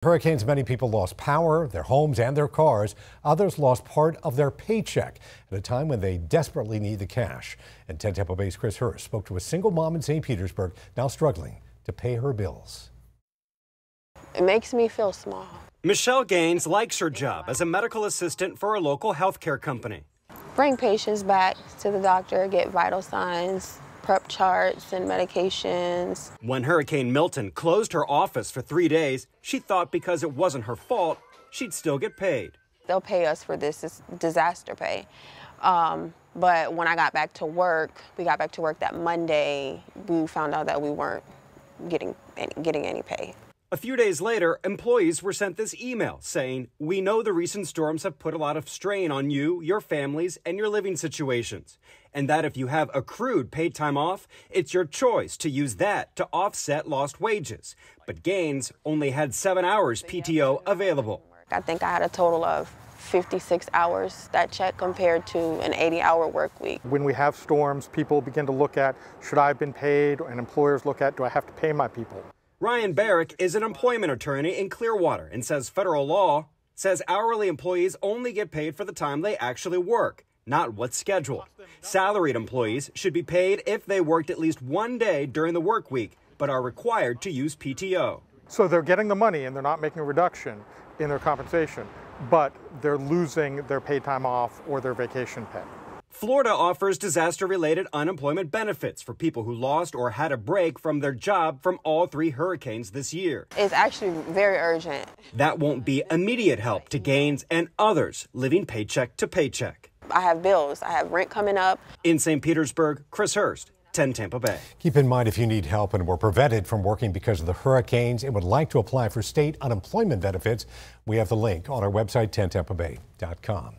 Hurricanes, many people lost power, their homes and their cars. Others lost part of their paycheck at a time when they desperately need the cash. And 10 Tampa Bay's Chris Hurst spoke to a single mom in St. Petersburg now struggling to pay her bills. It makes me feel small. Michelle Gaines likes her job as a medical assistant for a local healthcare company. Bring patients back to the doctor, get vital signs, prep charts and medications. When Hurricane Milton closed her office for 3 days, she thought because it wasn't her fault, she'd still get paid. They'll pay us for this disaster pay. But when I got back to work, we got back to work that Monday, we found out that we weren't getting any pay. A few days later, employees were sent this email saying, "We know the recent storms have put a lot of strain on you, your families, and your living situations, and that if you have accrued paid time off, it's your choice to use that to offset lost wages." But Gaines only had 7 hours PTO available. I think I had a total of 56 hours that check compared to an 80-hour work week. When we have storms, people begin to look at, should I have been paid? And employers look at, do I have to pay my people? Ryan Barrick is an employment attorney in Clearwater and says federal law says hourly employees only get paid for the time they actually work, not what's scheduled. Salaried employees should be paid if they worked at least 1 day during the work week, but are required to use PTO. So they're getting the money and they're not making a reduction in their compensation, but they're losing their paid time off or their vacation pay. Florida offers disaster-related unemployment benefits for people who lost or had a break from their job from all 3 hurricanes this year. It's actually very urgent. That won't be immediate help to Gaines and others living paycheck to paycheck. I have bills. I have rent coming up. In St. Petersburg, Chris Hurst, 10 Tampa Bay. Keep in mind, if you need help and were prevented from working because of the hurricanes and would like to apply for state unemployment benefits, we have the link on our website, 10tampabay.com.